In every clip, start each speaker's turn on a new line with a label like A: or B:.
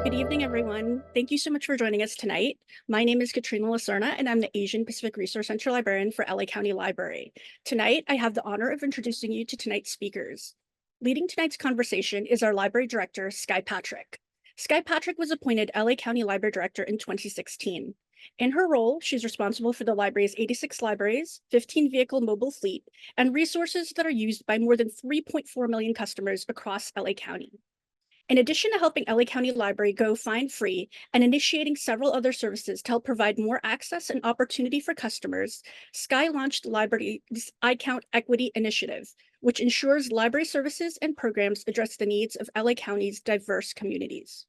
A: Good evening, everyone. Thank you so much for joining us tonight. My name is Katrina Lacerna, and I'm the Asian Pacific Resource Center Librarian for LA County Library. Tonight, I have the honor of introducing you to tonight's speakers. Leading tonight's conversation is our Library Director, Skye Patrick. Skye Patrick was appointed LA County Library Director in 2016. In her role, she's responsible for the library's 86 libraries, 15 vehicle mobile fleet, and resources that are used by more than 3.4 million customers across LA County. In addition to helping LA County Library go fine-free and initiating several other services to help provide more access and opportunity for customers, Skye launched the library's iCount Equity Initiative, which ensures library services and programs address the needs of LA County's diverse communities.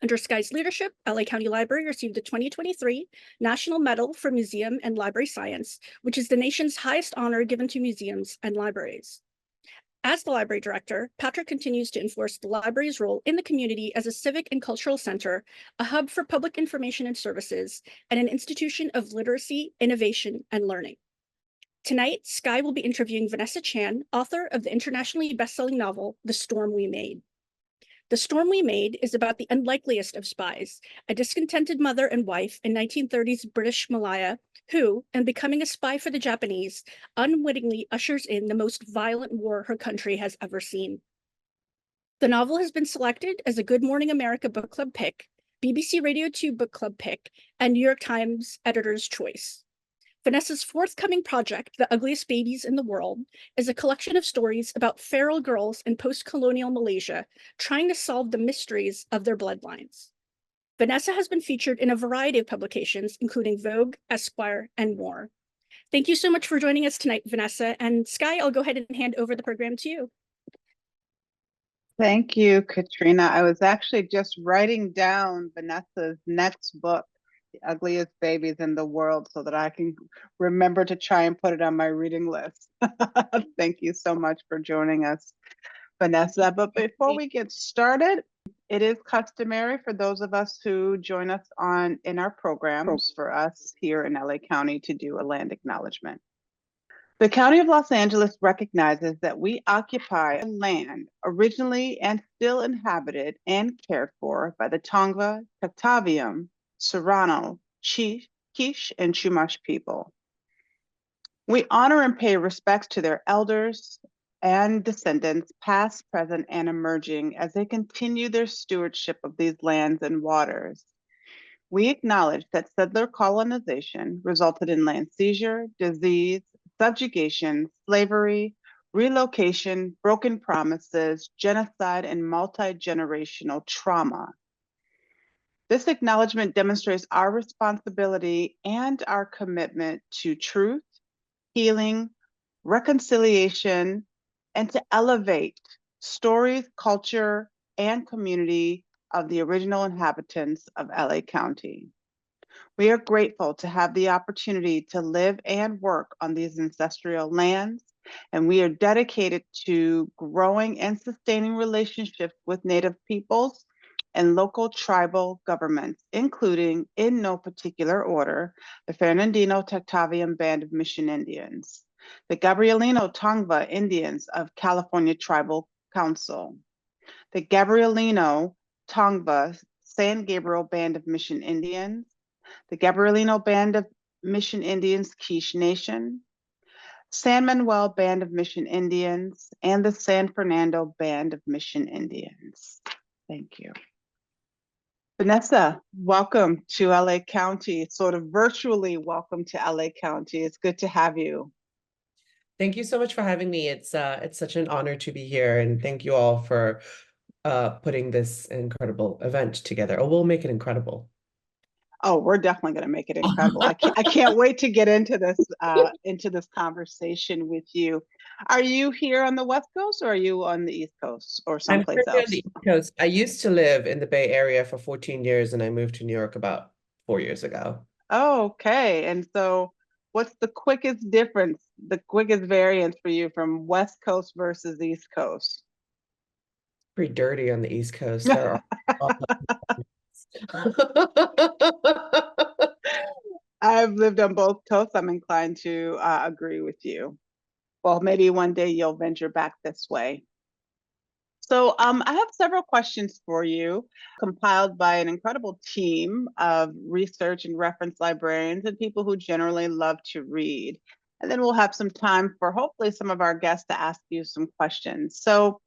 A: Under Skye's leadership, LA County Library received the 2023 National Medal for Museum and Library Science, which is the nation's highest honor given to museums and libraries. As the library director, Patrick continues to enforce the library's role in the community as a civic and cultural center, a hub for public information and services, and an institution of literacy, innovation, and learning. Tonight, Skye will be interviewing Vanessa Chan, author of the internationally best-selling novel, The Storm We Made. The Storm We Made is about the unlikeliest of spies, a discontented mother and wife in 1930s British Malaya who, in becoming a spy for the Japanese, unwittingly ushers in the most violent war her country has ever seen. The novel has been selected as a Good Morning America Book Club pick, BBC Radio 2 Book Club pick, and New York Times Editor's Choice. Vanessa's forthcoming project, The Ugliest Babies in the World, is a collection of stories about feral girls in post-colonial Malaysia trying to solve the mysteries of their bloodlines. Vanessa has been featured in a variety of publications, including Vogue, Esquire, and more. Thank you so much for joining us tonight, Vanessa. And Skye, I'll go ahead and hand over the program to you.
B: Thank you, Katrina. I was actually just writing down Vanessa's next book, The Ugliest Babies in the World, so that I can remember to try and put it on my reading list. Thank you so much for joining us, Vanessa. But before we get started, it is customary for those of us who join us in our programs for us here in LA County to do a land acknowledgement. The County of Los Angeles recognizes that we occupy land originally and still inhabited and cared for by the Tongva, Tattaviam, Serrano, Quiche, and Chumash people. We honor and pay respects to their elders and descendants, past, present, and emerging, as they continue their stewardship of these lands and waters. We acknowledge that settler colonization resulted in land seizure, disease, subjugation, slavery, relocation, broken promises, genocide, and multi-generational trauma. This acknowledgement demonstrates our responsibility and our commitment to truth, healing, reconciliation, and to elevate stories, culture, and community of the original inhabitants of LA County. We are grateful to have the opportunity to live and work on these ancestral lands, and we are dedicated to growing and sustaining relationships with Native peoples and local tribal governments, including, in no particular order, the Fernandino Tactavian Band of Mission Indians, the Gabrielino Tongva Indians of California Tribal Council, the Gabrielino Tongva San Gabriel Band of Mission Indians, the Gabrielino Band of Mission Indians Quiche Nation, San Manuel Band of Mission Indians, and the San Fernando Band of Mission Indians. Thank you. Vanessa, welcome to LA County, sort of virtually welcome to LA County. It's good to have you.
C: Thank you so much for having me. It's such an honor to be here, and thank you all for putting this incredible event together. Oh, we'll make it incredible.
B: Oh, we're definitely going to make it incredible. I can't wait to get into this conversation with you. Are you here on the West Coast, or are you on the East Coast, or someplace
C: I'm
B: else?
C: on the East Coast. I used to live in the Bay Area for 14 years, and I moved to New York about 4 years ago.
B: Oh, okay. And so what's the quickest difference, the quickest variance for you from West Coast versus East Coast?
C: Pretty dirty on the East Coast. There are
B: I've lived on both coasts. I'm inclined to agree with you. Well, maybe one day you'll venture back this way. So I have several questions for you, compiled by an incredible team of research and reference librarians and people who generally love to read. And then we'll have some time for hopefully some of our guests to ask you some questions. So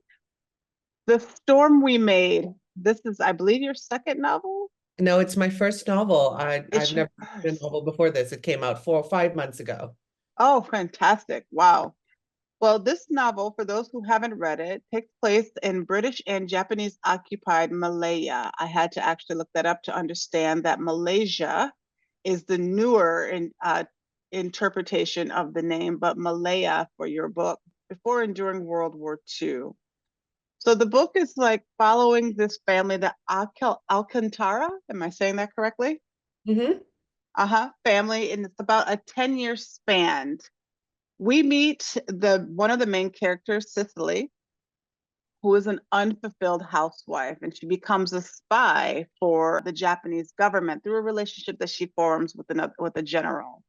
B: The Storm We Made, this is, I believe, your second novel?
C: No, it's my first novel.
B: It's
C: I've
B: your
C: never read a
B: first.
C: novel before this. It came out 4 or 5 months ago.
B: Oh, fantastic. Wow. Well, this novel, for those who haven't read it, takes place in British and Japanese occupied Malaya. I had to actually look that up to understand that Malaysia is the newer interpretation of the name, but Malaya for your book, before and during World War II. So the book is like following this family, the Alcantara. Am I saying that correctly?
C: Hmm.
B: Family, and it's about a 10-year span. We meet the one of the main characters, Cicely, who is an unfulfilled housewife, and she becomes a spy for the Japanese government through a relationship that she forms with a general.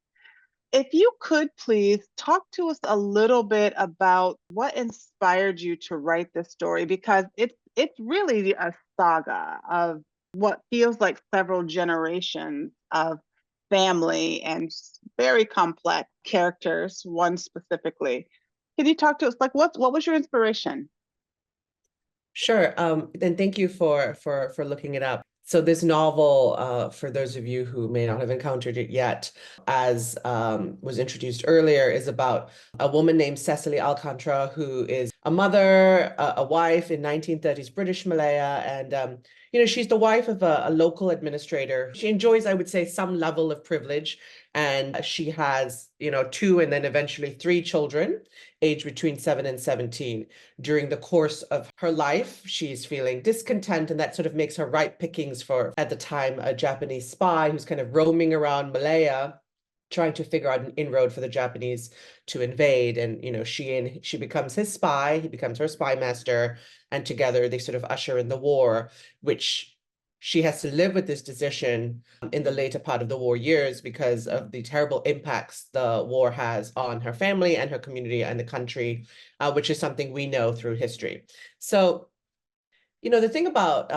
B: If you could please talk to us a little bit about what inspired you to write this story, because it's really a saga of what feels like several generations of family and very complex characters, one specifically. Can you talk to us, like, what was your inspiration?
C: Sure. And thank you for looking it up. So this novel, for those of you who may not have encountered it yet, as was introduced earlier, is about a woman named Cecily Alcantara, who is a mother, a wife in 1930s British Malaya, and she's the wife of a local administrator. She enjoys, I would say, some level of privilege, and she has, two and then eventually three children, aged between 7 and 17. During the course of her life, she's feeling discontent, and that sort of makes her ripe pickings for, at the time, a Japanese spy who's kind of roaming around Malaya, trying to figure out an inroad for the Japanese to invade. And, she becomes his spy, he becomes her spy master, and together they sort of usher in the war, which she has to live with this decision in the later part of the war years because of the terrible impacts the war has on her family and her community and the country, which is something we know through history. So, the thing about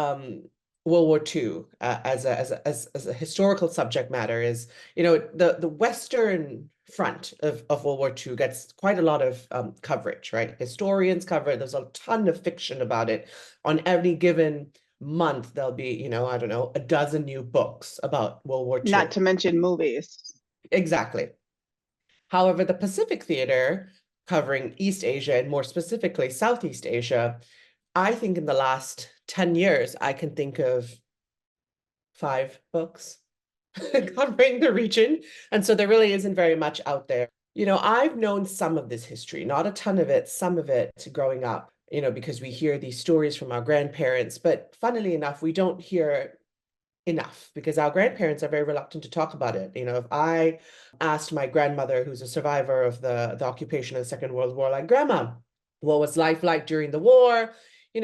C: World War II as a historical subject matter is, the Western front of World War II gets quite a lot of coverage, right? Historians cover it. There's a ton of fiction about it. On any given month, there'll be, I don't know, a dozen new books about World War II.
B: Not to mention movies.
C: Exactly. However, the Pacific Theater, covering East Asia and more specifically Southeast Asia, I think in the last 10 years, I can think of 5 books covering the region. And so there really isn't very much out there. I've known some of this history, not a ton of it, some of it growing up, because we hear these stories from our grandparents. But funnily enough, we don't hear enough because our grandparents are very reluctant to talk about it. If I asked my grandmother, who's a survivor of the occupation of the Second World War, like, Grandma, what was life like during the war?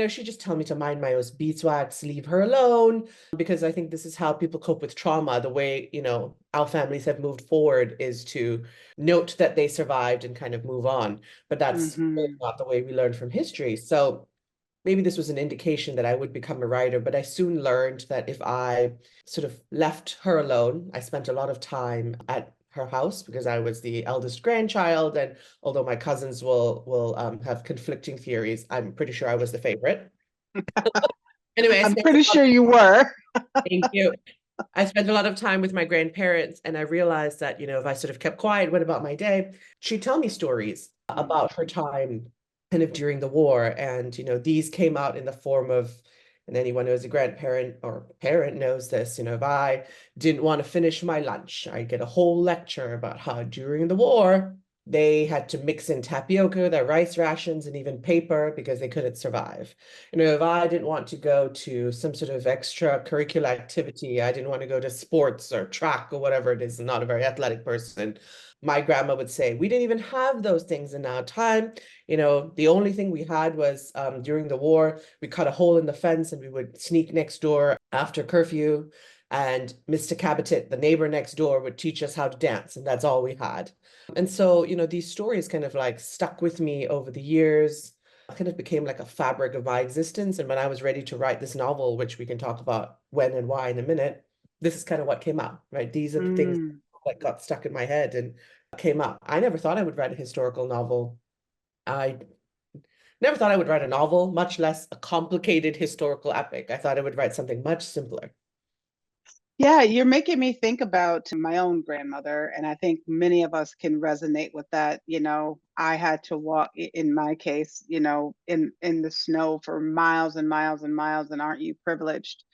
C: She just tell me to mind my own beeswax, leave her alone, because I think this is how people cope with trauma. The way, our families have moved forward is to note that they survived and kind of move on. But that's really
B: Hmm.
C: not the way we learn from history. So maybe this was an indication that I would become a writer, but I soon learned that if I sort of left her alone, I spent a lot of time at her house because I was the eldest grandchild, and although my cousins will have conflicting theories, I'm pretty sure I was the favorite. Anyway, I
B: I'm
C: spent
B: pretty
C: a lot
B: sure you were.
C: thank you. I spent a lot of time with my grandparents, and I realized that, if I sort of kept quiet, went about my day, she'd tell me stories about her time kind of during the war. And, these came out in the form of, and anyone who is a grandparent or parent knows this, if I didn't want to finish my lunch, I'd get a whole lecture about how during the war, they had to mix in tapioca, their rice rations, and even paper because they couldn't survive. If I didn't want to go to some sort of extracurricular activity, I didn't want to go to sports or track or whatever it is, I'm not a very athletic person. My grandma would say, we didn't even have those things in our time. The only thing we had was during the war, we cut a hole in the fence and we would sneak next door after curfew. And Mr. Cabotit, the neighbor next door, would teach us how to dance, and that's all we had. And so, these stories kind of like stuck with me over the years. kind of became like a fabric of my existence. And when I was ready to write this novel, which we can talk about when and why in a minute, this is kind of what came out, right? These are the things that got stuck in my head and came up. I never thought I would write a historical novel. I never thought I would write a novel, much less a complicated historical epic. I thought I would write something much simpler.
B: Yeah, you're making me think about my own grandmother, and I think many of us can resonate with that. I had to walk, in my case, in the snow for miles and miles and miles, and aren't you privileged?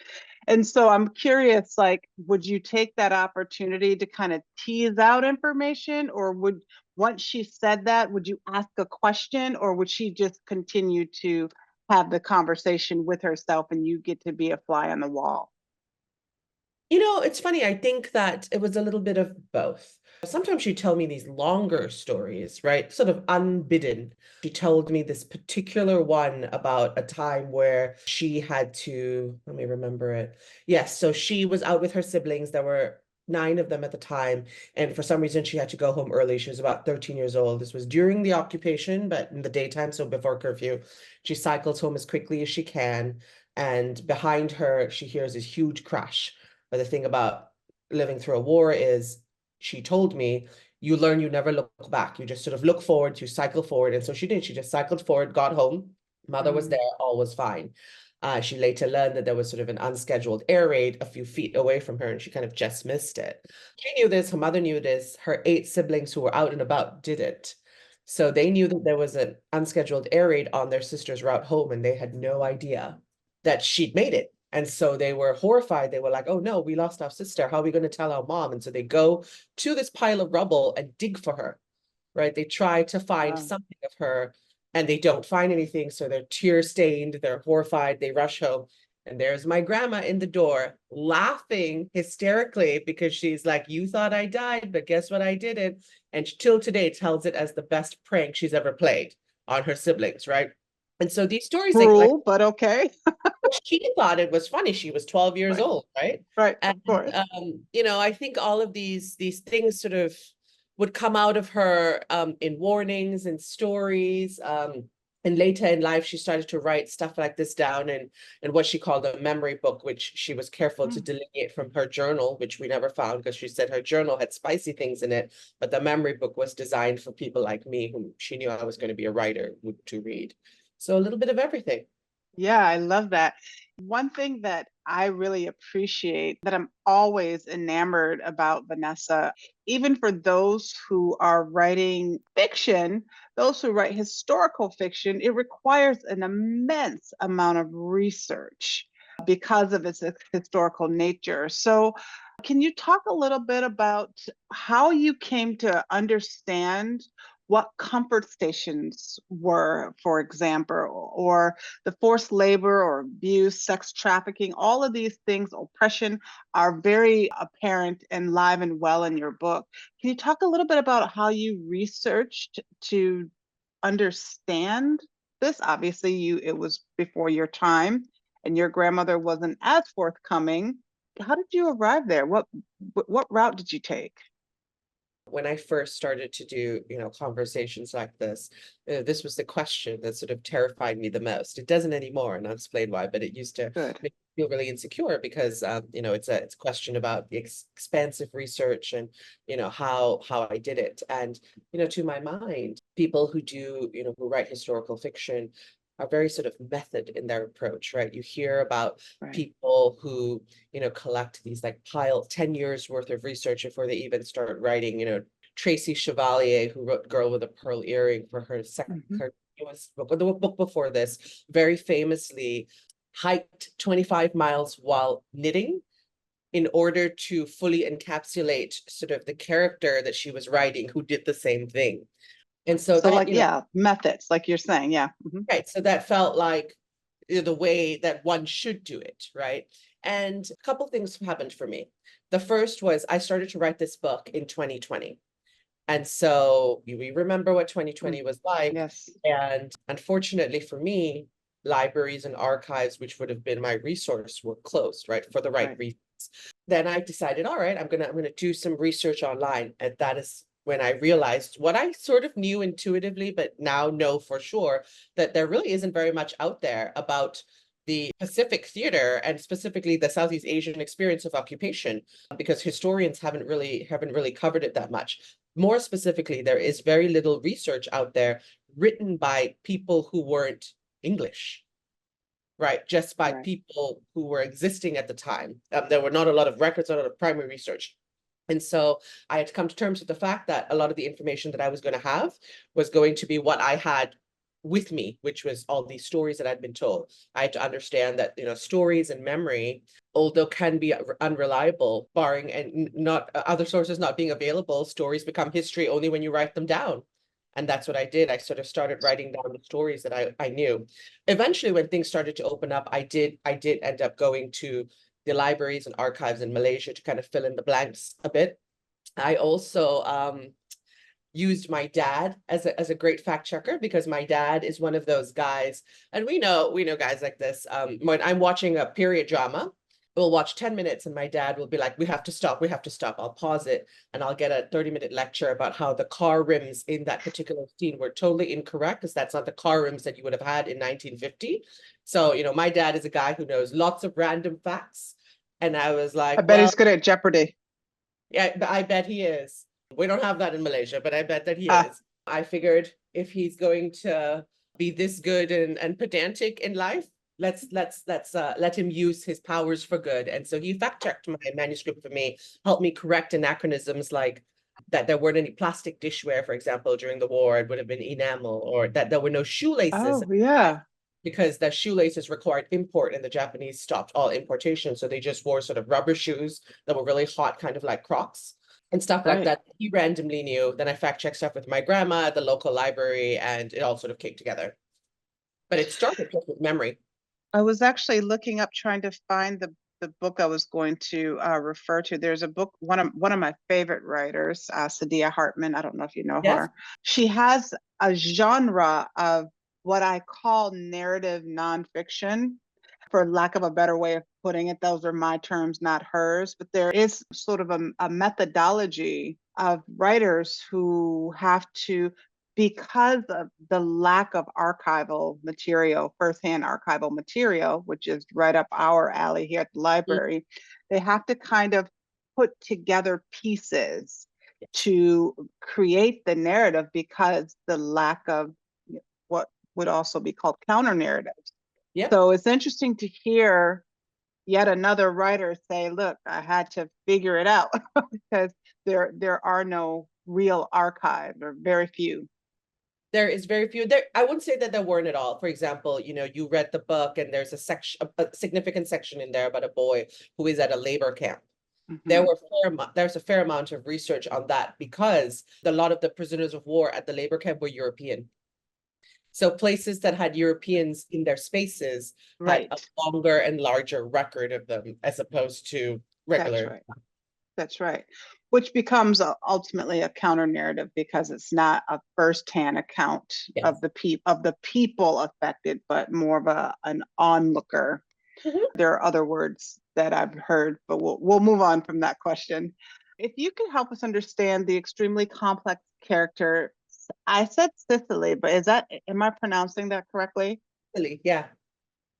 B: And so I'm curious, like, would you take that opportunity to kind of tease out information, or once she said that, would you ask a question, or would she just continue to have the conversation with herself and you get to be a fly on the wall?
C: It's funny. I think that it was a little bit of both. Sometimes she'd tell me these longer stories, right? Sort of unbidden. She told me this particular one about a time where she had to, let me remember it. Yes, so she was out with her siblings. There were 9 of them at the time. And for some reason, she had to go home early. She was about 13 years old. This was during the occupation, but in the daytime, so before curfew. She cycles home as quickly as she can. And behind her, she hears this huge crash. But the thing about living through a war is, she told me, you learn you never look back. You just sort of look forward, you cycle forward. And so she did. She just cycled forward, got home. Mother was there, all was fine. She later learned that there was sort of an unscheduled air raid a few feet away from her, and she kind of just missed it. She knew this, her mother knew this, her 8 siblings who were out and about didn't. So they knew that there was an unscheduled air raid on their sister's route home, and they had no idea that she'd made it. And so they were horrified. They were like, oh no, we lost our sister. How are we going to tell our mom? And so they go to this pile of rubble and dig for her, right? They try to find
B: Wow.
C: something of her and they don't find anything. So they're tear stained, they're horrified, they rush home. And there's my grandma in the door laughing hysterically because she's like, you thought I died, but guess what? I didn't. And till today tells it as the best prank she's ever played on her siblings, right? And so these stories, like
B: Cruel, but okay.
C: she thought it was funny. She was 12 years
B: Right,
C: old, right?
B: right,
C: And
B: of course.
C: I think all of these things sort of would come out of her in warnings and stories. And later in life, she started to write stuff like this down in what she called a memory book, which she was careful to delineate from her journal, which we never found because she said her journal had spicy things in it. But the memory book was designed for people like me, who she knew I was going to be a writer to read. So a little bit of everything.
B: Yeah, I love that. One thing that I really appreciate, that I'm always enamored about, Vanessa, even for those who are writing fiction, those who write historical fiction, it requires an immense amount of research because of its historical nature. So, can you talk a little bit about how you came to understand what comfort stations were, for example, or the forced labor or abuse, sex trafficking, all of these things, oppression, are very apparent and live and well in your book. Can you talk a little bit about how you researched to understand this? Obviously, it was before your time and your grandmother wasn't as forthcoming. How did you arrive there? What route did you take?
C: When I first started to do, conversations like this was the question that sort of terrified me the most. It doesn't anymore, and I'll explain why, but it used to
B: Good.
C: make me feel really insecure because, it's a question about the expansive research and, how I did it. And, to my mind, people who do, who write historical fiction are very sort of method in their approach, right? You hear about
B: Right.
C: people who collect these like 10 years worth of research before they even start writing. Tracy Chevalier, who wrote Girl with a Pearl Earring for her second,
B: Mhm.
C: her newest book, or the book before this, very famously hiked 25 miles while knitting in order to fully encapsulate sort of the character that she was writing, who did the same thing. And so
B: So,
C: that,
B: like, yeah, methods, like you're saying, yeah. Mhm.
C: right, so that felt like the way that one should do it, right? And a couple things happened for me. The first was I started to write this book in 2020. And so we remember what 2020 was like.
B: Yes.
C: And unfortunately for me, libraries and archives, which would have been my resource, were closed, right? For the right
B: Right.
C: reasons. Then I decided, all right, I'm gonna do some research online. And that is when I realized what I sort of knew intuitively, but now know for sure that there really isn't very much out there about the Pacific theater and specifically the Southeast Asian experience of occupation, because historians haven't really covered it that much. More specifically, there is very little research out there written by people who weren't English, right? Just by
B: Right.
C: people who were existing at the time. There were not a lot of records, not a lot of primary research. And so I had to come to terms with the fact that a lot of the information that I was going to have was going to be what I had with me, which was all these stories that I'd been told. I had to understand that, stories and memory, although can be unreliable, barring and not other sources not being available, stories become history only when you write them down. And that's what I did. I sort of started writing down the stories that I knew. Eventually, when things started to open up, I did end up going to the libraries and archives in Malaysia to kind of fill in the blanks a bit. I also used my dad as a great fact checker, because my dad is one of those guys, and we know guys like this. When I'm watching a period drama, we'll watch 10 minutes and my dad will be like, we have to stop. I'll pause it and I'll get a 30-minute lecture about how the car rims in that particular scene were totally incorrect, because that's not the car rims that you would have had in 1950. So, my dad is a guy who knows lots of random facts. And I was
B: I
C: like,
B: bet
C: well,
B: he's good at Jeopardy.
C: yeah, I bet he is. We don't have that in Malaysia, but I bet that he
B: Ah,
C: is. I figured if he's going to be this good and pedantic in life, let's let him use his powers for good. And so he fact checked my manuscript for me, helped me correct anachronisms like that there weren't any plastic dishware, for example, during the war. It would have been enamel, or that there were no shoelaces
B: oh, yeah.
C: because the shoelaces required import and the Japanese stopped all importation. So they just wore sort of rubber shoes that were really hot, kind of like Crocs and stuff like
B: Right.
C: that. He randomly knew. Then I fact checked stuff with my grandma at the local library, and it all sort of came together. But it started just with memory.
B: I was actually looking up, trying to find the book I was going to refer to. There's a book, one of my favorite writers, Sadia Hartman. I don't know if you know
C: Yes.
B: her. She has a genre of what I call narrative nonfiction, for lack of a better way of putting it. Those are my terms, not hers. But there is sort of a methodology of writers who have to, because of the lack of archival material, firsthand archival material, which is right up our alley here at the library, they have to kind of put together pieces to create the narrative, because the lack of what would also be called counter narratives.
C: Yep.
B: So it's interesting to hear yet another writer say, look, I had to figure it out because there are no real archives, or very few.
C: There is very few there. I wouldn't say that there weren't at all. For example, you read the book and there's a section, a significant section in there about a boy who is at a labor camp.
B: Mm-hmm.
C: There's a fair amount of research on that, because a lot of the prisoners of war at the labor camp were European. So places that had Europeans in their spaces had
B: Right.
C: a longer and larger record of them, as opposed to
B: That's
C: regular.
B: right. That's right. Which becomes ultimately a counter narrative, because it's not a firsthand account
C: Yes.
B: of the people affected, but more of an onlooker.
C: Mhm.
B: There are other words that I've heard, but we'll move on from that question. If you could help us understand the extremely complex character, I said Sicily, but am I pronouncing that correctly?
C: Really, yeah.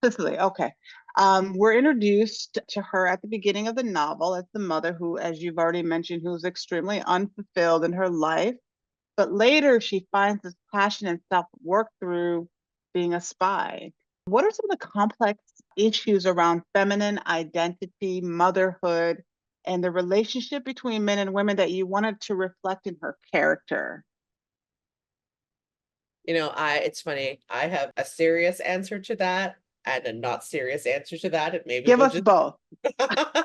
B: Cicely, okay. We're introduced to her at the beginning of the novel as the mother who, as you've already mentioned, who's extremely unfulfilled in her life. But later she finds this passion and self-work through being a spy. What are some of the complex issues around feminine identity, motherhood, and the relationship between men and women that you wanted to reflect in her character?
C: It's funny. I have a serious answer to that and a not serious answer to that, and maybe
B: Give
C: we'll
B: us
C: just
B: both.
C: All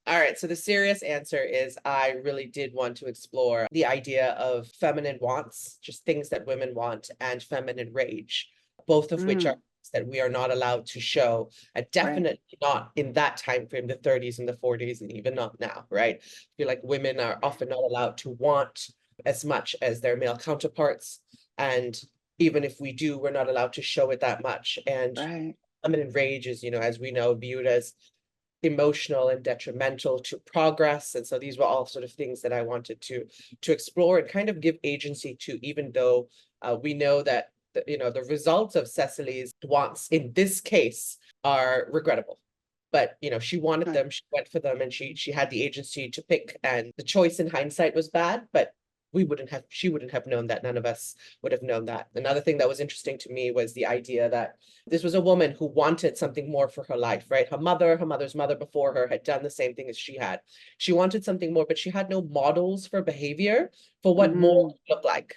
C: right, so the serious answer is I really did want to explore the idea of feminine wants, just things that women want, and feminine rage, both of which are
B: Mm,
C: things that we are not allowed to show, and
B: right,
C: definitely not in that time frame, the 30s and the 40s, and even not now, right? I feel like women are often not allowed to want as much as their male counterparts, and even if we do, we're not allowed to show it that much. And
B: right.
C: feminine rage is, as we know, viewed as emotional and detrimental to progress. And so these were all sort of things that I wanted to explore and kind of give agency to, even though we know that the results of Cecily's wants in this case are regrettable. But she wanted them, she went for them, and she had the agency to pick. And the choice in hindsight was bad, but she wouldn't have known that. None of us would have known that. Another thing that was interesting to me was the idea that this was a woman who wanted something more for her life, right? Her mother's mother before her had done the same thing as she had. She wanted something more, but she had no models for behavior for what more looked like.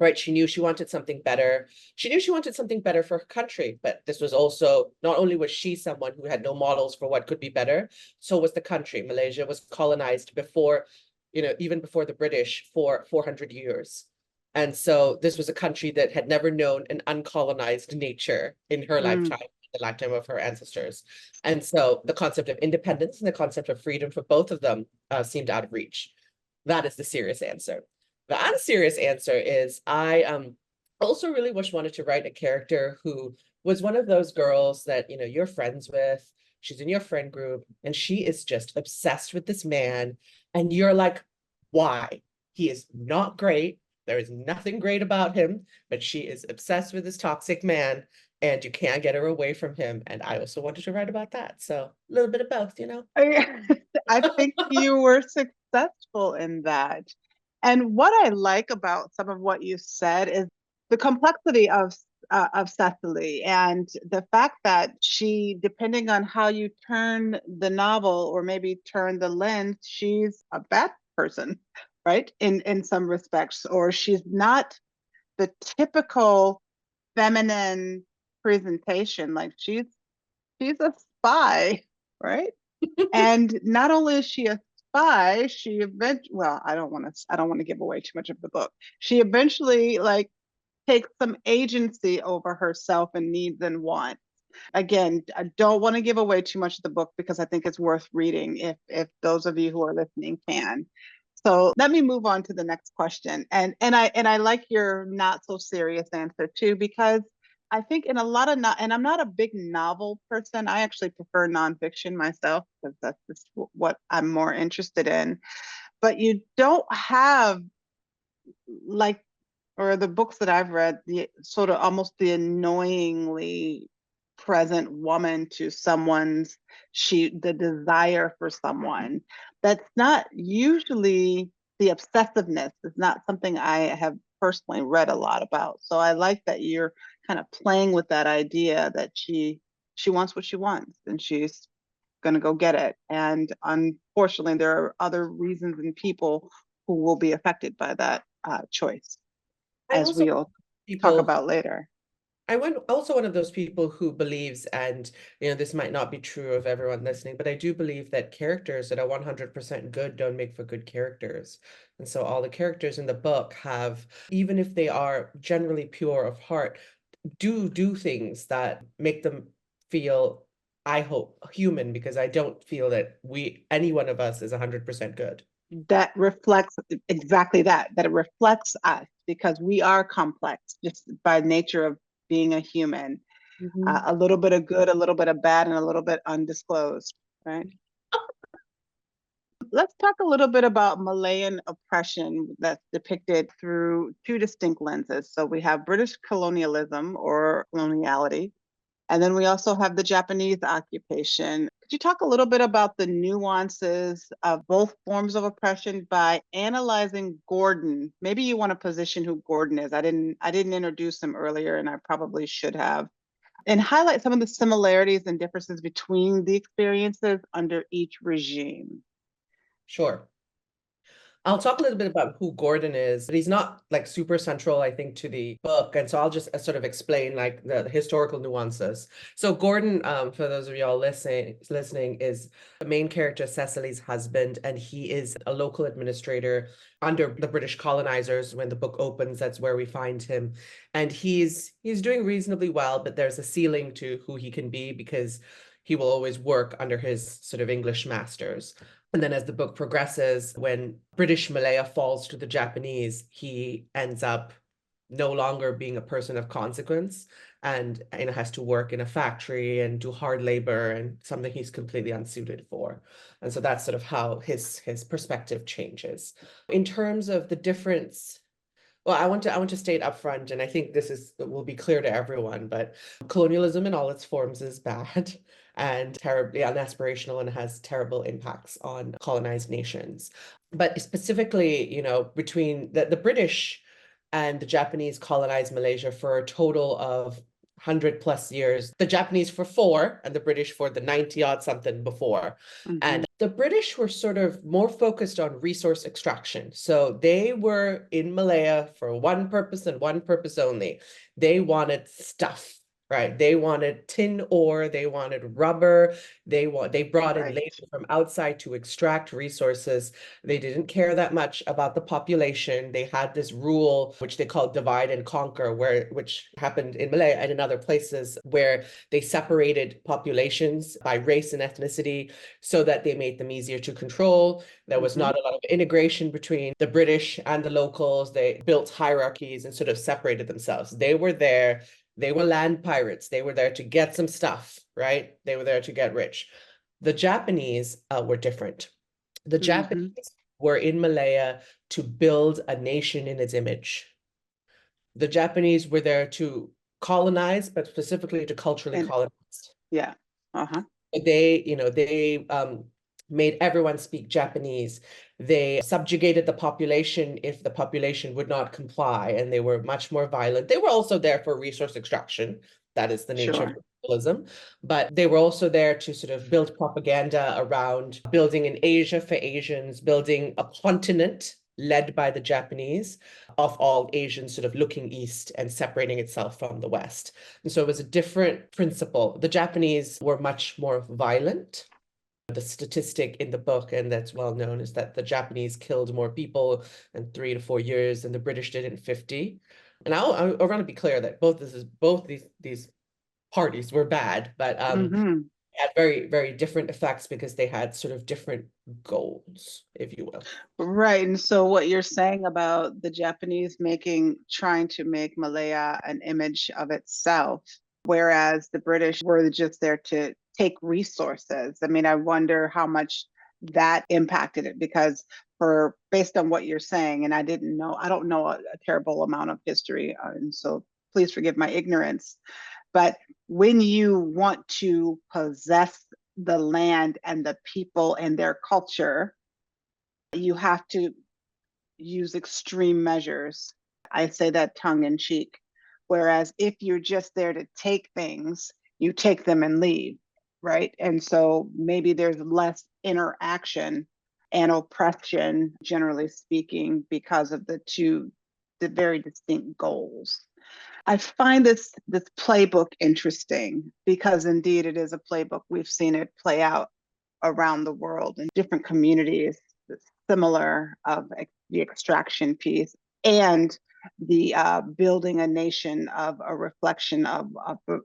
C: Right. She knew she wanted something better. She knew she wanted something better for her country, but this was also, not only was she someone who had no models for what could be better, so was the country. Malaysia was colonized before, even before the British for 400 years. And so this was a country that had never known an uncolonized nature in her lifetime, the lifetime of her ancestors. And so the concept of independence and the concept of freedom for both of them seemed out of reach. That is the serious answer. The unserious answer is I also really wanted to write a character who was one of those girls that you're friends with. She's in your friend group and she is just obsessed with this man. And you're like, why? He is not great. There is nothing great about him, but she is obsessed with this toxic man and you can't get her away from him. And I also wanted to write about that. So a little bit of both,
B: I think you were successful in that. And what I like about some of what you said is the complexity of Cecily, and the fact that she, depending on how you turn the novel or maybe turn the lens, she's a bad person, right? In some respects, or she's not the typical feminine presentation. Like she's a spy, right? And not only is she a spy, she eventually, well, I don't want to give away too much of the book. She eventually like takes some agency over herself and needs and wants. Again, I don't want to give away too much of the book because I think it's worth reading if those of you who are listening can. So let me move on to the next question. And I like your not so serious answer too, because I think in a lot of and I'm not a big novel person. I actually prefer nonfiction myself because that's just what I'm more interested in. But you don't have like, or the books that I've read, the sort of almost the annoyingly present woman to someone's the desire for someone. That's not usually the obsessiveness. Is not something I have personally read a lot about. So I like that you're kind of playing with that idea that she wants what she wants and she's going to go get it. And unfortunately, there are other reasons and people who will be affected by that choice,
C: I'm
B: as
C: also
B: we'll talk
C: people
B: about later.
C: I'm also one of those people who believes, and this might not be true of everyone listening, but I do believe that characters that are 100% good don't make for good characters. And so all the characters in the book have, even if they are generally pure of heart, do things that make them feel, I hope, human, because I don't feel that any one of us is 100% good.
B: That reflects exactly that it reflects us because we are complex just by nature of being a human. A little bit of good, a little bit of bad, and a little bit undisclosed, right? Let's talk a little bit about Malayan oppression that's depicted through two distinct lenses. So we have British colonialism or coloniality, and then we also have the Japanese occupation. Could you talk a little bit about the nuances of both forms of oppression by analyzing Gordon? Maybe you want to position who Gordon is. I didn't introduce him earlier, and I probably should have. And highlight some of the similarities and differences between the experiences under each regime.
C: Sure. I'll talk a little bit about who Gordon is, but he's not like super central, I think, to the book. And so I'll just sort of explain like the historical nuances. So Gordon, for those of y'all listening, is the main character, Cecily's husband, and he is a local administrator under the British colonizers. When the book opens, that's where we find him. And he's doing reasonably well, but there's a ceiling to who he can be because he will always work under his sort of English masters. And then as the book progresses, when British Malaya falls to the Japanese, he ends up no longer being a person of consequence and has to work in a factory and do hard labor and something he's completely unsuited for. And so that's sort of how his perspective changes. In terms of the difference, well, I want to state upfront, and I think will be clear to everyone, but colonialism in all its forms is bad and terribly unaspirational and has terrible impacts on colonized nations. But specifically, between the British and the Japanese colonized Malaysia for a total of 100+ years. The Japanese for 4 and the British for the 90 odd something before. And the British were sort of more focused on resource extraction. So they were in Malaya for one purpose and one purpose only. They wanted stuff. Right. They wanted tin ore, they wanted rubber, they brought in labor from outside to extract resources. They didn't care that much about the population. They had this rule, which they called divide and conquer, which happened in Malaya and in other places, where they separated populations by race and ethnicity so that they made them easier to control. There was not a lot of integration between the British and the locals. They built hierarchies and sort of separated themselves. They were there. They were land pirates. They were there to get some stuff, right? They were there to get rich. The Japanese were different. The Japanese were in Malaya to build a nation in its image. The Japanese were there to colonize, but specifically to culturally colonize.
B: Yeah.
C: They made everyone speak Japanese. They subjugated the population if the population would not comply, and they were much more violent. They were also there for resource extraction. That is the nature of capitalism. But they were also there to sort of build propaganda around building in Asia for Asians, building a continent led by the Japanese of all Asians sort of looking east and separating itself from the West. And so it was a different principle. The Japanese were much more violent. The statistic in the book, and that's well known, is that the Japanese killed more people in 3 to 4 years than the British did in 50. And I want to be clear that both these parties were bad, but had very, very different effects because they had sort of different goals, if you will.
B: Right. And so what you're saying about the Japanese trying to make Malaya an image of itself, whereas the British were just there to take resources. I mean, I wonder how much that impacted it, because based on what you're saying, and I don't know a terrible amount of history, and so please forgive my ignorance, but when you want to possess the land and the people and their culture, you have to use extreme measures. I say that tongue in cheek. Whereas if you're just there to take things, you take them and leave, right? And so maybe there's less interaction and oppression, generally speaking, because of the very distinct goals. I find this playbook interesting because indeed it is a playbook. We've seen it play out around the world in different communities, similar of the extraction piece and the building a nation of a reflection of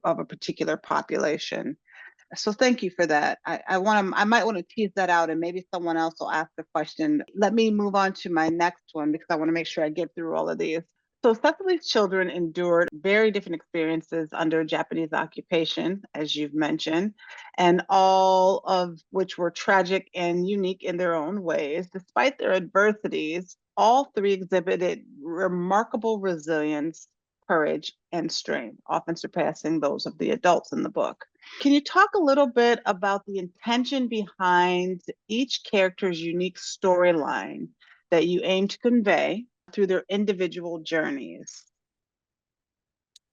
B: a particular population. So thank you for that. I might want to tease that out, and maybe someone else will ask the question. Let me move on to my next one because I want to make sure I get through all of these. So Cecily's children endured very different experiences under Japanese occupation, as you've mentioned, and all of which were tragic and unique in their own ways. Despite their adversities, all 3 exhibited remarkable resilience, courage, and strength, often surpassing those of the adults in the book. Can you talk a little bit about the intention behind each character's unique storyline that you aim to convey through their individual journeys?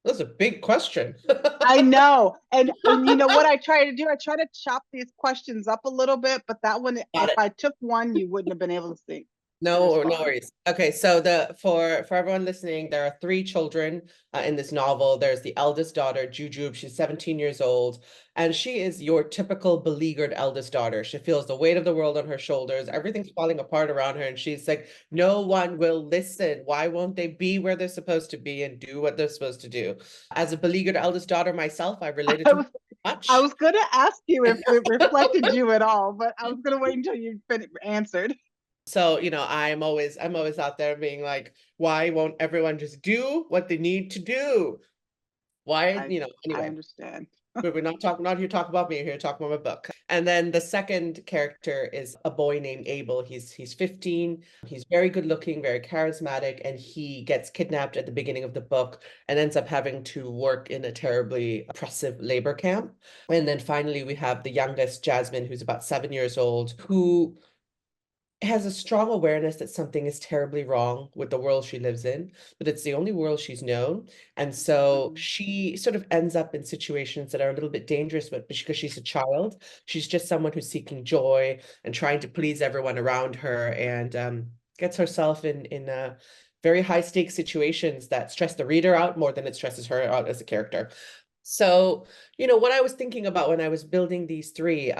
C: That's a big question.
B: I know. And you know what I try to do? I try to chop these questions up a little bit, but that one, if I took one, you wouldn't have been able to see.
C: No worries. Okay, so for everyone listening, there are 3 children in this novel. There's the eldest daughter, Jujube. She's 17 years old, and she is your typical beleaguered eldest daughter. She feels the weight of the world on her shoulders. Everything's falling apart around her, and she's like, no one will listen. Why won't they be where they're supposed to be and do what they're supposed to do? As a beleaguered eldest daughter myself, I related to much.
B: I was going to ask you if it reflected you at all, but I was going to wait until you answered.
C: So, I'm always out there being like, why won't everyone just do what they need to do? Why,
B: I
C: anyway.
B: understand.
C: But not here to talk about me, we're here to talk about my book. And then the second character is a boy named Abel. He's 15. He's very good looking, very charismatic, and he gets kidnapped at the beginning of the book and ends up having to work in a terribly oppressive labor camp. And then finally we have the youngest, Jasmine, who's about 7 years old, who has a strong awareness that something is terribly wrong with the world she lives in, but it's the only world she's known. And so she sort of ends up in situations that are a little bit dangerous, but because she's a child, she's just someone who's seeking joy and trying to please everyone around her, and gets herself in very high stakes situations that stress the reader out more than it stresses her out as a character. So, what I was thinking about when I was building these three,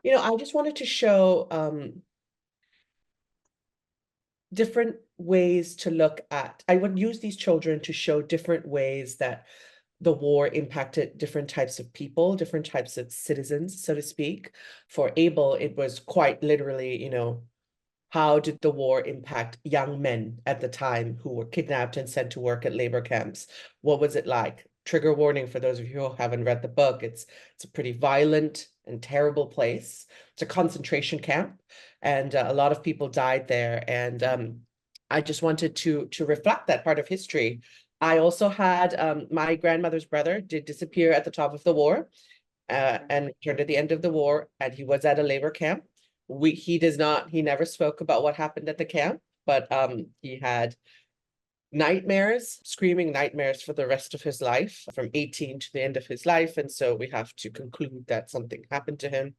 C: I just wanted to show different ways to look at. I would use these children to show different ways that the war impacted different types of people, different types of citizens, so to speak. For Abel, it was quite literally, how did the war impact young men at the time who were kidnapped and sent to work at labor camps? What was it like? Trigger warning for those of you who haven't read the book. It's a pretty violent and terrible place. It's a concentration camp, and a lot of people died there. And I just wanted to reflect that part of history. I also had my grandmother's brother did disappear at the top of the war, and returned at the end of the war, and he was at a labor camp. He never spoke about what happened at the camp, but he had nightmares, screaming nightmares for the rest of his life, from 18 to the end of his life. And so we have to conclude that something happened to him.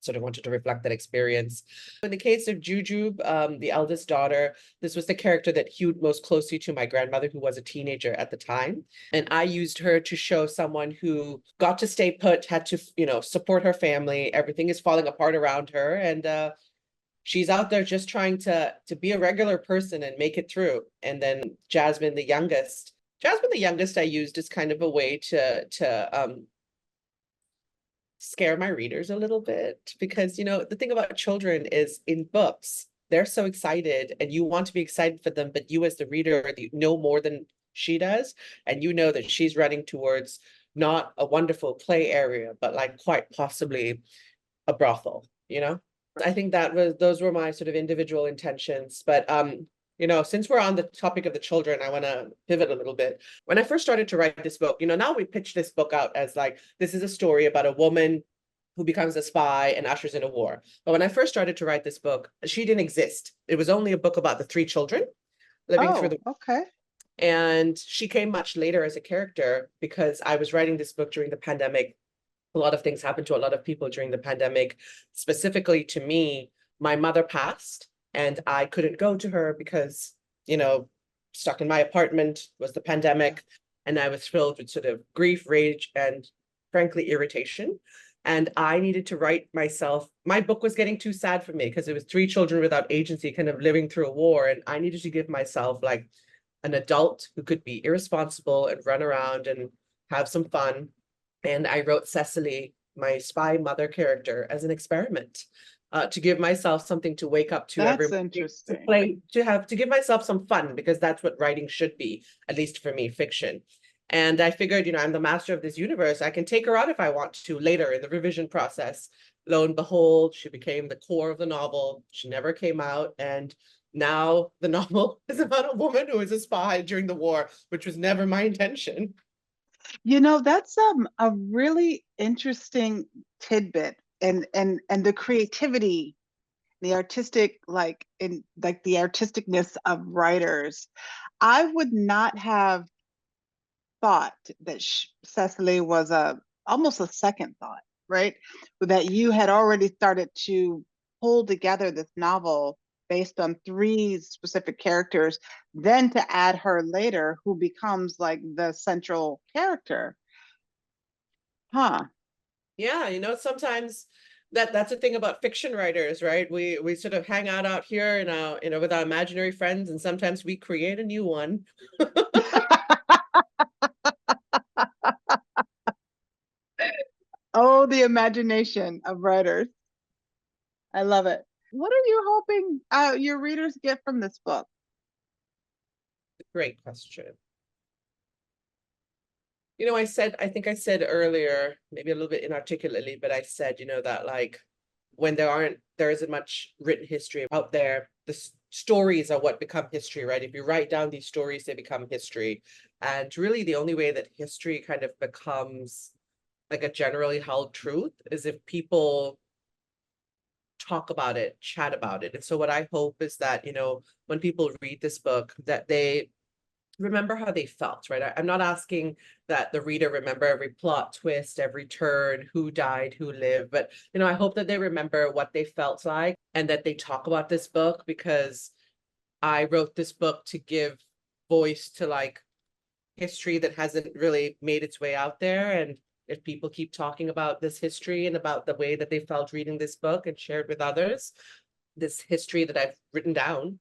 C: Sort of wanted to reflect that experience. In the case of Jujube, the eldest daughter, this was the character that hewed most closely to my grandmother, who was a teenager at the time. And I used her to show someone who got to stay put, had to, support her family. Everything is falling apart around her. And she's out there just trying to be a regular person and make it through. And then Jasmine, the youngest, I used as kind of a way to scare my readers a little bit, because the thing about children is, in books they're so excited and you want to be excited for them, but you as the reader, you know more than she does, and you know that she's running towards not a wonderful play area, but like quite possibly a brothel. I think those were my sort of individual intentions. But since we're on the topic of the children, I want to pivot a little bit. When I first started to write this book, now we pitch this book out as like, this is a story about a woman who becomes a spy and ushers in a war. But when I first started to write this book, she didn't exist. It was only a book about the three children living through the.
B: Okay.
C: And she came much later as a character, because I was writing this book during the pandemic. A lot of things happened to a lot of people during the pandemic. Specifically to me, my mother passed and I couldn't go to her because, stuck in my apartment, was the pandemic. And I was filled with sort of grief, rage, and frankly, irritation. And I needed to write myself. My book was getting too sad for me because it was three children without agency, kind of living through a war. And I needed to give myself like an adult who could be irresponsible and run around and have some fun. And I wrote Cecily, my spy mother character, as an experiment, to give myself something to wake up to every
B: That's
C: morning,
B: interesting.
C: to play, to give myself some fun, because that's what writing should be, at least for me, fiction. And I figured, I'm the master of this universe. I can take her out if I want to later in the revision process. Lo and behold, she became the core of the novel. She never came out. And now the novel is about a woman who is a spy during the war, which was never my intention.
B: That's a really interesting tidbit, and the creativity, the artistic, the artisticness of writers. I would not have thought that Cecily was almost a second thought, right? That you had already started to pull together this novel based on three specific characters, then to add her later, who becomes like the central character. Huh.
C: Yeah, sometimes that's the thing about fiction writers, right? We sort of hang out here with our imaginary friends, and sometimes we create a new one.
B: Oh, the imagination of writers. I love it. What are you hoping your readers get from this book?
C: Great question. I think I said earlier, maybe a little bit inarticulately, but I said, that like when there isn't much written history out there, the stories are what become history, right? If you write down these stories, they become history. And really the only way that history kind of becomes like a generally held truth is if people talk about it, chat about it. And so what I hope is that, when people read this book, that they remember how they felt, right? I'm not asking that the reader remember every plot twist, every turn, who died, who lived, but I hope that they remember what they felt like and that they talk about this book, because I wrote this book to give voice to like history that hasn't really made its way out there. And if people keep talking about this history and about the way that they felt reading this book and shared with others, this history that I've written down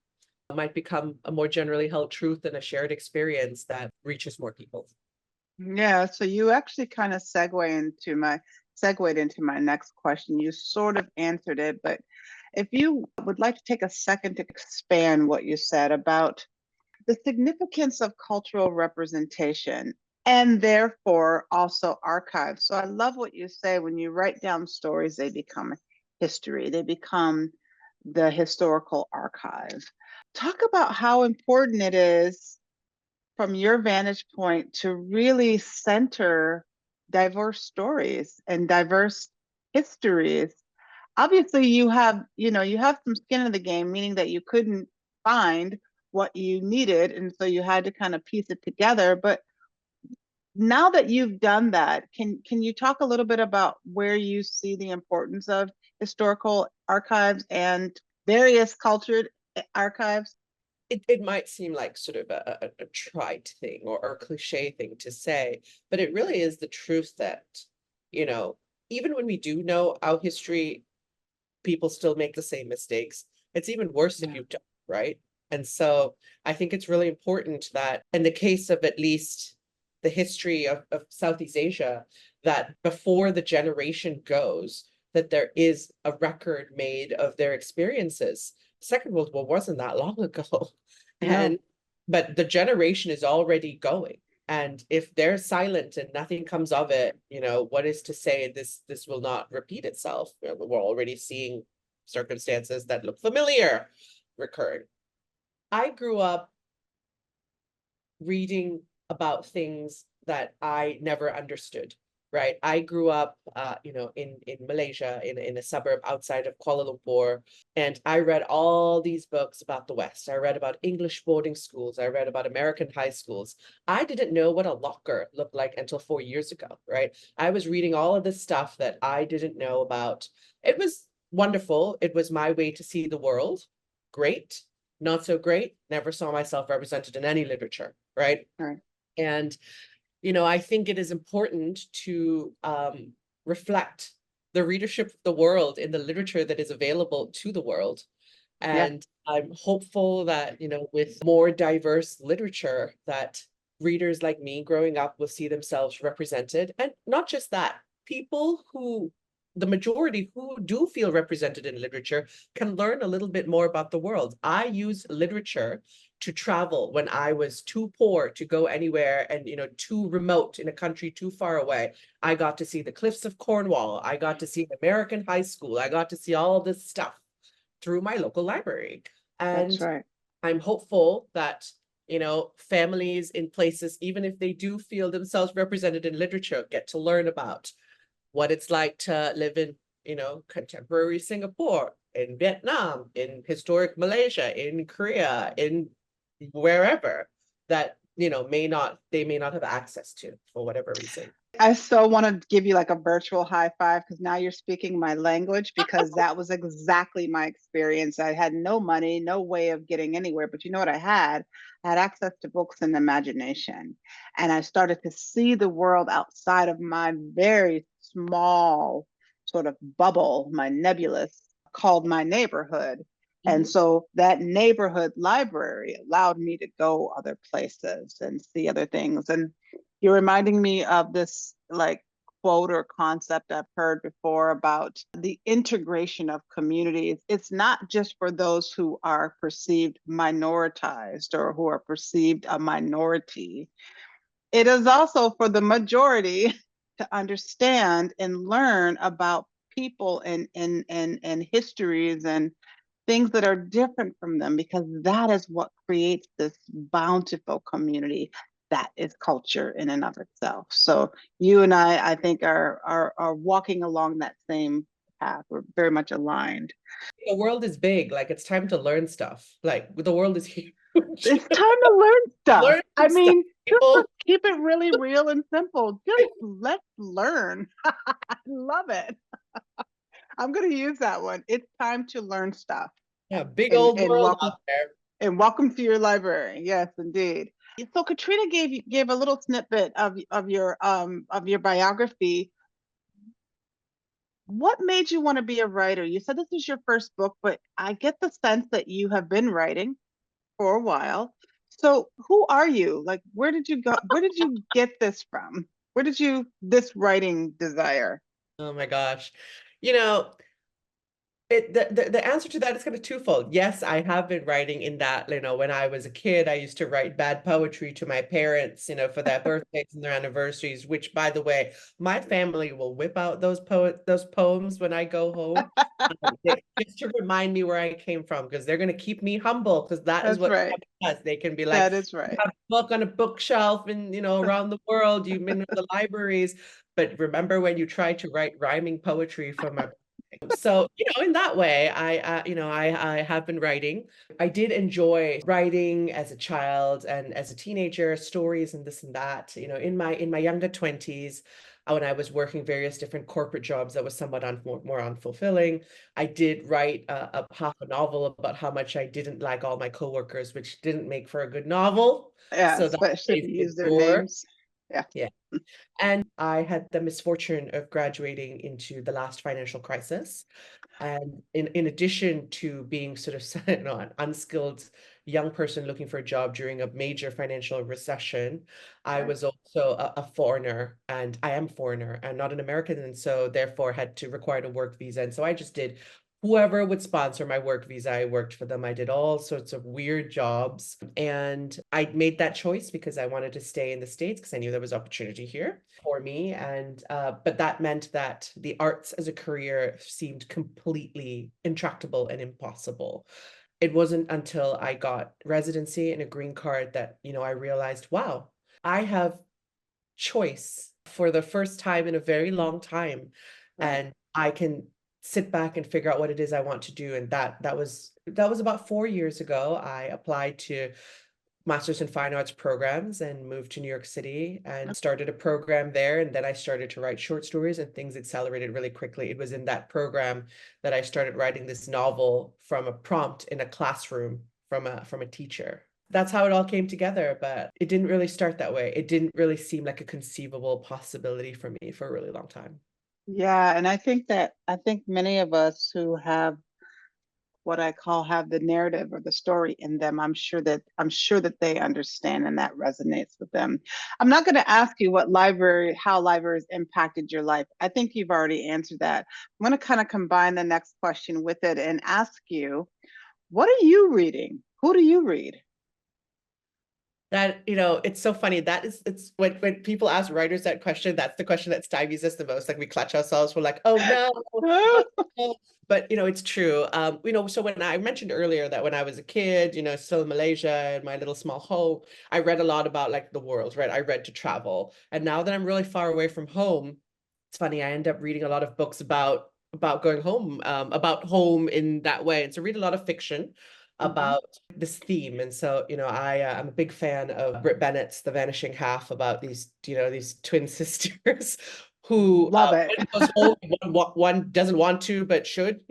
C: might become a more generally held truth and a shared experience that reaches more people.
B: Yeah, so you actually kind of segued into my next question. You sort of answered it, but if you would like to take a second to expand what you said about the significance of cultural representation and therefore also archives. So I love what you say, when you write down stories, they become history, they become the historical archive. Talk about how important it is from your vantage point to really center diverse stories and diverse histories. Obviously you have some skin in the game, meaning that you couldn't find what you needed, and so you had to kind of piece it together. But now that you've done that, can you talk a little bit about where you see the importance of historical archives and various cultured archives?
C: It might seem like sort of a trite thing or a cliche thing to say, but it really is the truth that, you know, even when we do know our history, people still make the same mistakes. It's even worse if
B: Yeah.
C: you don't, right? And so I think it's really important that in the case of at least the history of Southeast Asia, that before the generation goes, that there is a record made of their experiences. Second World War wasn't that long ago.
B: No.
C: And but the generation is already going. And if they're silent and nothing comes of it, what is to say this will not repeat itself? We're already seeing circumstances that look familiar recurring. I grew up reading about things that I never understood, right? I grew up, in Malaysia, in a suburb outside of Kuala Lumpur, and I read all these books about the West. I read about English boarding schools. I read about American high schools. I didn't know what a locker looked like until 4 years ago, right? I was reading all of this stuff that I didn't know about. It was wonderful. It was my way to see the world. Great. Not so great. Never saw myself represented in any literature, right?
B: Right.
C: And, I think it is important to reflect the readership of the world in the literature that is available to the world.
B: Yeah.
C: And I'm hopeful that, with more diverse literature, that readers like me growing up will see themselves represented. And not just that, people who, the majority who do feel represented in literature, can learn a little bit more about the world. I use literature to travel when I was too poor to go anywhere and, too remote in a country too far away. I got to see the cliffs of Cornwall. I got to see an American high school. I got to see all this stuff through my local library.
B: That's
C: And
B: right.
C: I'm hopeful that, families in places, even if they do feel themselves represented in literature, get to learn about what it's like to live in, contemporary Singapore, in Vietnam, in historic Malaysia, in Korea, in wherever that, they may not have access to for whatever reason.
B: I so want to give you like a virtual high five, because now you're speaking my language, because that was exactly my experience. I had no money, no way of getting anywhere, but you know what I had? I had access to books and imagination. And I started to see the world outside of my very small sort of bubble, my nebulous, called my neighborhood. And
C: Mhm.
B: so that neighborhood library allowed me to go other places and see other things. And you're reminding me of this like quote or concept I've heard before about the integration of communities. It's not just for those who are perceived minoritized or who are perceived a minority. It is also for the majority to understand and learn about people and histories and things that are different from them, because that is what creates this bountiful community that is culture in and of itself. So you and I think are walking along that same path. We're very much aligned.
C: The world is big, like it's time to learn stuff. Like the world is huge.
B: It's time to learn stuff.
C: Learn
B: I
C: stuff,
B: mean, just
C: people.
B: keep it really real and simple. Just let's learn. I love it. I'm going to use that one. It's time to learn stuff.
C: Yeah, big
B: And
C: old world
B: welcome
C: out there.
B: and welcome to your library. Yes, indeed. So Katrina gave a little snippet of your biography. What made you want to be a writer? You said this is your first book, but I get the sense that you have been writing for a while. So who are you? Like, where did you go? Where did you get this from? Where did you this writing desire?
C: Oh my gosh. You know, the answer to that is kind of twofold. Yes, I have been writing in that, when I was a kid, I used to write bad poetry to my parents, for their birthdays and their anniversaries, which, by the way, my family will whip out those poems when I go home. Just to remind me where I came from, because they're going to keep me humble, because that is
B: That's
C: what
B: right.
C: does. They can be like,
B: That is
C: you
B: right.
C: have a book on a bookshelf and, around the world, you've been in the libraries. But remember when you tried to write rhyming poetry for my so, in that way, I have been writing. I did enjoy writing as a child and as a teenager, stories and this and that. In my younger 20s, when I was working various different corporate jobs that was somewhat more unfulfilling, I did write a half a novel about how much I didn't like all my coworkers, which didn't make for a good novel.
B: Yeah,
C: So that
B: especially if
C: stays
B: you
C: in the
B: use their
C: drawer.
B: names. Yeah.
C: Yeah. And I had the misfortune of graduating into the last financial crisis. And in addition to being sort of an unskilled young person looking for a job during a major financial recession, I
B: Right.
C: was also a foreigner, and I am foreigner and not an American, and so therefore had to require a work visa. And so I just did whoever would sponsor my work visa, I worked for them. I did all sorts of weird jobs. And I made that choice because I wanted to stay in the States because I knew there was opportunity here for me. And but that meant that the arts as a career seemed completely intractable and impossible. It wasn't until I got residency and a green card that, I realized, wow, I have choice for the first time in a very long time.
B: Right.
C: And I can sit back and figure out what it is I want to do. And that was about 4 years ago. I applied to Masters in Fine Arts programs and moved to New York City and started a program there. And then I started to write short stories, and things accelerated really quickly. It was in that program that I started writing this novel from a prompt in a classroom from a teacher. That's how it all came together, but it didn't really start that way. It didn't really seem like a conceivable possibility for me for a really long time.
B: Yeah, and I think many of us who have what I call have the narrative or the story in them, I'm sure that they understand and that resonates with them. I'm not going to ask you how libraries impacted your life. I think you've already answered that. I'm going to kind of combine the next question with it and ask you, what are you reading? Who do you read?
C: That, it's so funny. It's when people ask writers that question, that's the question that stymies us the most. Like we clutch ourselves. We're like, oh no. Oh, no. But it's true. So when I mentioned earlier that when I was a kid, still in Malaysia in my little small home, I read a lot about like the world, right? I read to travel. And now that I'm really far away from home, it's funny, I end up reading a lot of books about going home, about home in that way. And so read a lot of fiction about this theme. And so, I'm a big fan of Britt Bennett's The Vanishing Half, about these twin sisters who
B: Love it.
C: one goes home, one doesn't want to, but should,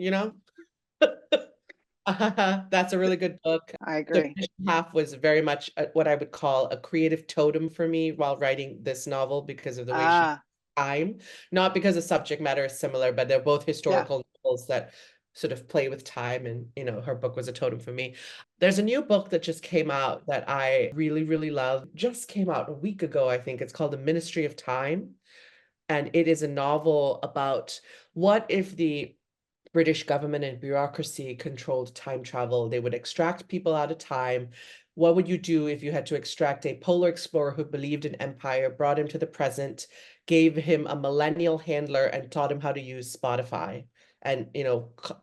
C: That's a really good book.
B: I
C: The
B: agree.
C: Vanishing Half was very much what I would call a creative totem for me while writing this novel because of the way she
B: Ah,
C: time, not because the subject matter is similar, but they're both
B: yeah.
C: historical novels that sort of play with time. And, her book was a totem for me. There's a new book that just came out that I really, really love. Just came out a week ago, I think. It's called The Ministry of Time. And it is a novel about what if the British government and bureaucracy controlled time travel. They would extract people out of time. What would you do if you had to extract a polar explorer who believed in empire, brought him to the present, gave him a millennial handler, and taught him how to use Spotify and,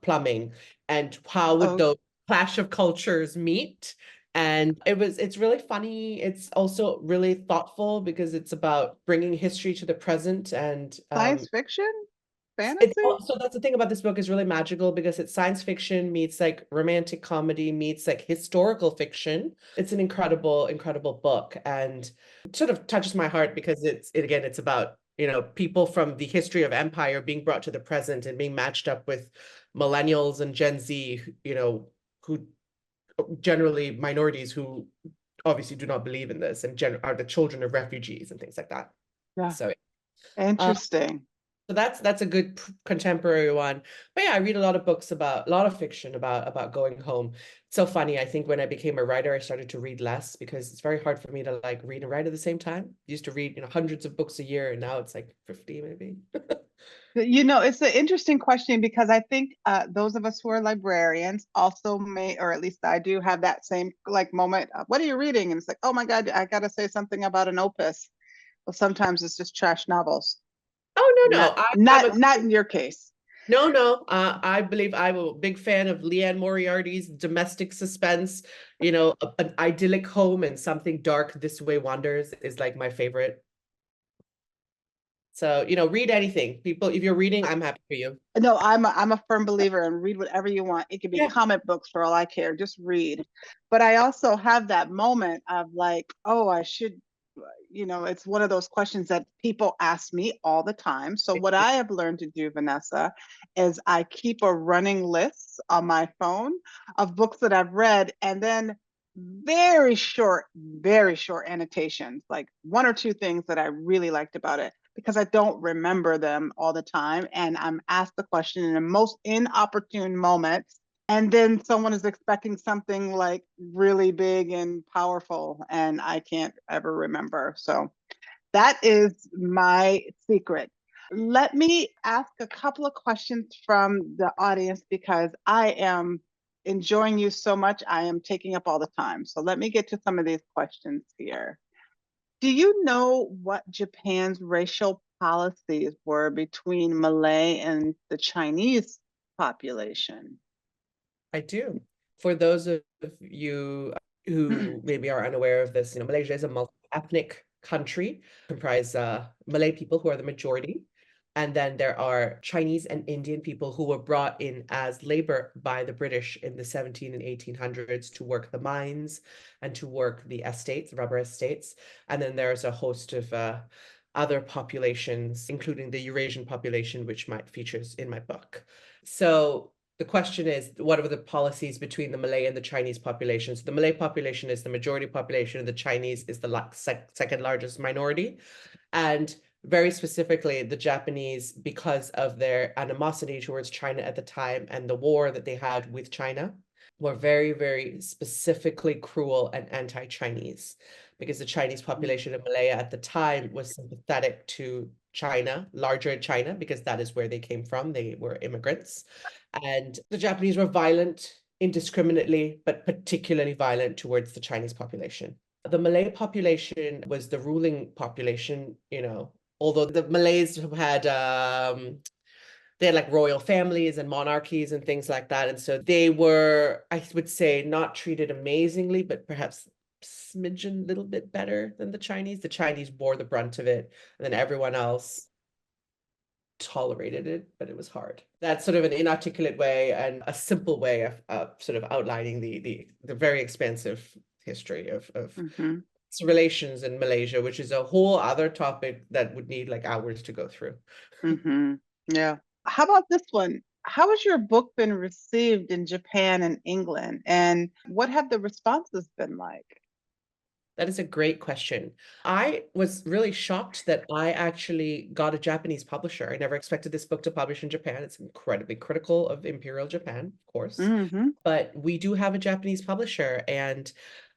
C: plumbing? And how would
B: Oh,
C: those clash of cultures meet? And it's really funny. It's also really thoughtful because it's about bringing history to the present. And
B: science fiction?
C: it's
B: Fantasy?
C: also, that's the thing about this book, is really magical because it's science fiction meets like romantic comedy meets like historical fiction. It's an incredible, incredible book, and it sort of touches my heart because it's about, people from the history of empire being brought to the present and being matched up with millennials and Gen Z, who generally minorities who obviously do not believe in this and are the children of refugees and things like that.
B: Yeah.
C: So
B: Interesting.
C: so that's a good contemporary one. But yeah, I read a lot of books a lot of fiction about going home. It's so funny. I think when I became a writer, I started to read less because it's very hard for me to like read and write at the same time. I used to read, hundreds of books a year, and now it's like 50 maybe.
B: It's an interesting question because I think those of us who are librarians also may, or at least I do, have that same like moment. What are you reading? And it's like, oh my God, I got to say something about an opus. Well, sometimes it's just trash novels.
C: Oh no,
B: Not,
C: no.
B: not in your case.
C: No. I believe I'm a big fan of Leanne Moriarty's domestic suspense. An idyllic home and something dark this way wanders is like my favorite. So, read anything. People, if you're reading, I'm happy for you.
B: No, I'm a firm believer and read whatever you want. It could be
C: Yeah.
B: comic books for all I care. Just read. But I also have that moment of like, oh, I should, it's one of those questions that people ask me all the time. So what I have learned to do, Vanessa, is I keep a running list on my phone of books that I've read, and then very short annotations, like one or two things that I really liked about it, because I don't remember them all the time. And I'm asked the question in the most inopportune moments. And then someone is expecting something like really big and powerful, and I can't ever remember. So that is my secret. Let me ask a couple of questions from the audience because I am enjoying you so much. I am taking up all the time. So let me get to some of these questions here. Do you know what Japan's racial policies were between Malay and the Chinese population?
C: I do. For those of you who maybe are unaware of this, Malaysia is a multi-ethnic country, comprise Malay people who are the majority. And then there are Chinese and Indian people who were brought in as labor by the British in the 17 and 1800s to work the mines and to work the estates, rubber estates. And then there's a host of other populations, including the Eurasian population, which features in my book. So the question is, what are the policies between the Malay and the Chinese populations? The Malay population is the majority population, and the Chinese is the second largest minority. And very specifically, the Japanese, because of their animosity towards China at the time and the war that they had with China, were very, very specifically cruel and anti-Chinese, because the Chinese population of Malaya at the time was sympathetic to China, larger China, because that is where they came from. They were immigrants. And the Japanese were violent indiscriminately, but particularly violent towards the Chinese population. The Malay population was the ruling population, although the Malays had they had like royal families and monarchies and things like that. And so they were, I would say, not treated amazingly, but perhaps smidgen little bit better than the Chinese. The Chinese bore the brunt of it, and then everyone else tolerated it, but it was hard. That's sort of an inarticulate way and a simple way of sort of outlining the very expansive history of relations in Malaysia, which is a whole other topic that would need like hours to go through.
B: Yeah. How about this one? How has your book been received in Japan and England? And what have the responses been like?
C: That is a great question. I was really shocked that I actually got a Japanese publisher. I never expected this book to publish in Japan. It's incredibly critical of Imperial Japan, of course. But we do have a Japanese publisher, and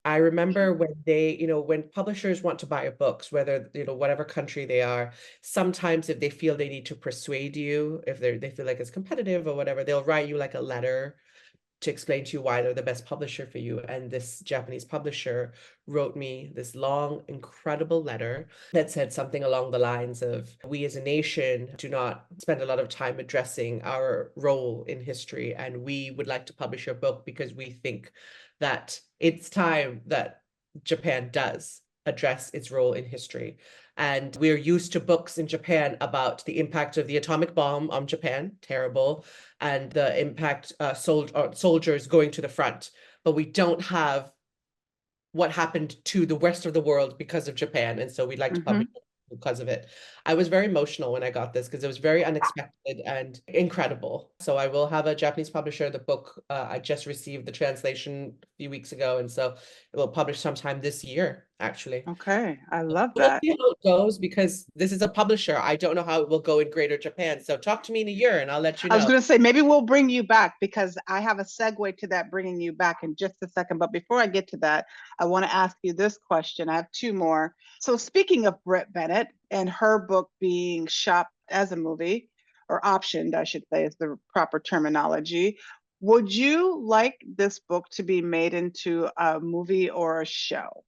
C: I remember when they, when publishers want to buy your books, whether, whatever country they are, sometimes if they feel they need to persuade you, if they feel like it's competitive or whatever, they'll write you like a letter to explain to you why they're the best publisher for you. And this Japanese publisher wrote me this long, incredible letter that said something along the lines of, we as a nation do not spend a lot of time addressing our role in history, and we would like to publish your book because we think that it's time that Japan does address its role in history. And we're used to books in Japan about the impact of the atomic bomb on Japan, terrible, and the impact soldiers going to the front. But we don't have what happened to the rest of the world because of Japan. And so we'd like to publish it because of it. I was very emotional when I got this because it was very unexpected and incredible. So I will have a Japanese publisher. The book, I just received the translation a few weeks ago. And so it will publish sometime this year, actually.
B: Okay, I love
C: We'll
B: that.
C: see how it goes because this is a publisher. I don't know how it will go in Greater Japan. So talk to me in a year and I'll let you
B: I was
C: know.
B: going to say, maybe we'll bring you back because I have a segue to that bringing you back in just a second. But before I get to that, I want to ask you this question. I have two more. So speaking of Britt Bennett and her book being shopped as a movie, or optioned, I should say, is the proper terminology. Would you like this book to be made into a movie or a show?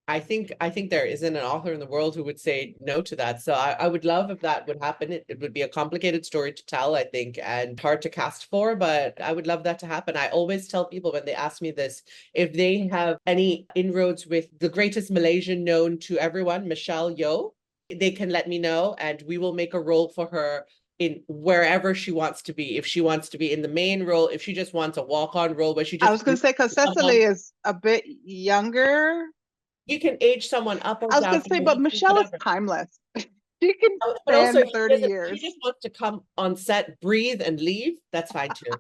C: I think there isn't an author in the world who would say no to that. So I would love if that would happen. It would be a complicated story to tell, I think, and hard to cast for, but I would love that to happen. I always tell people when they ask me this, if they have any inroads with the greatest Malaysian known to everyone, Michelle Yeoh, they can let me know and we will make a role for her in wherever she wants to be. If she wants to be in the main role, if she just wants a walk-on role where she
B: I
C: just
B: was going to say, because Cecily is a bit younger.
C: you can age someone up or
B: I was
C: down,
B: going to say, but Michelle is
C: whatever.
B: timeless. She can
C: But also,
B: stand 30
C: if she
B: years.
C: just wants to come on set, breathe, and leave, that's fine too.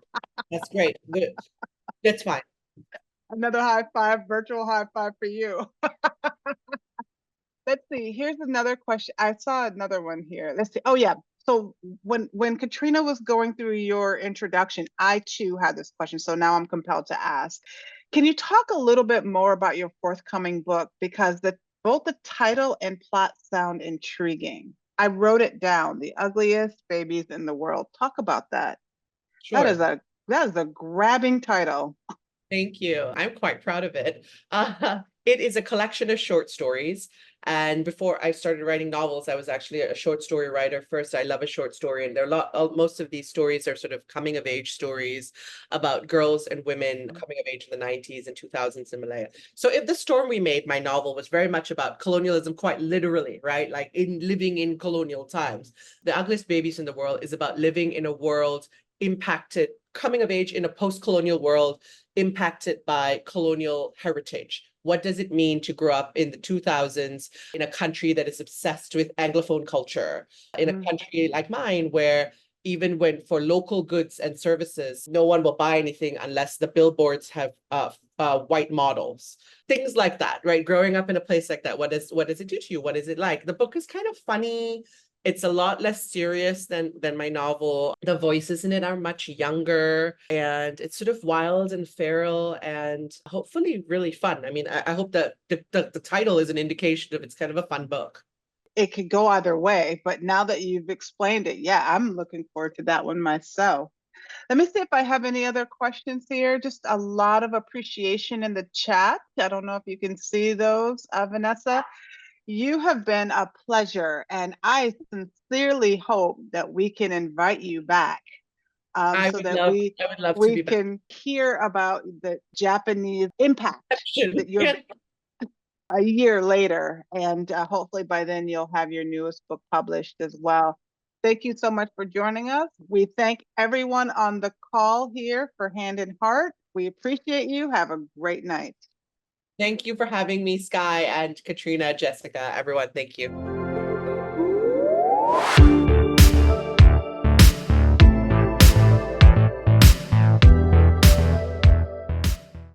C: That's great. Good. That's fine.
B: Another high five, virtual high five for you. Let's see. Here's another question. I saw another one here. Let's see. Oh yeah. So when Katrina was going through your introduction, I too had this question. So now I'm compelled to ask. Can you talk a little bit more about your forthcoming book? Because both the title and plot sound intriguing. I wrote it down. The Ugliest Babies in the World. Talk about that.
C: Sure.
B: That is a grabbing title.
C: Thank you. I'm quite proud of it. It is a collection of short stories. And before I started writing novels, I was actually a short story writer first. I love a short story. And there are most of these stories are sort of coming of age stories about girls and women coming of age in the 90s and 2000s in Malaya. So If the Storm We Made, my novel, was very much about colonialism, quite literally, right? Like in living in colonial times. The Ugliest Babies in the World is about living in a world impacted, coming of age in a post-colonial world impacted by colonial heritage. What does it mean to grow up in the 2000s in a country that is obsessed with Anglophone culture, in a country like mine where even when for local goods and services, no one will buy anything unless the billboards have white models, things like that, right? Growing up in a place like that, what does it do to you? What is it like? The book is kind of funny. It's a lot less serious than my novel. The voices in it are much younger, and it's sort of wild and feral and hopefully really fun. I mean, I hope that the title is an indication of it's kind of a fun book.
B: It could go either way, but now that you've explained it, yeah, I'm looking forward to that one myself. Let me see if I have any other questions here. Just a lot of appreciation in the chat. I don't know if you can see those, Vanessa. You have been a pleasure, and I sincerely hope that we can invite you back so that
C: I would love to
B: we
C: be back.
B: can hear about the Japanese impact that you're a year later, and hopefully by then you'll have your newest book published as well. Thank you so much for joining us. We thank everyone on the call here for Hand in Heart. We appreciate you. Have a great night.
C: Thank you for having me, Sky and Katrina, Jessica, everyone. Thank you.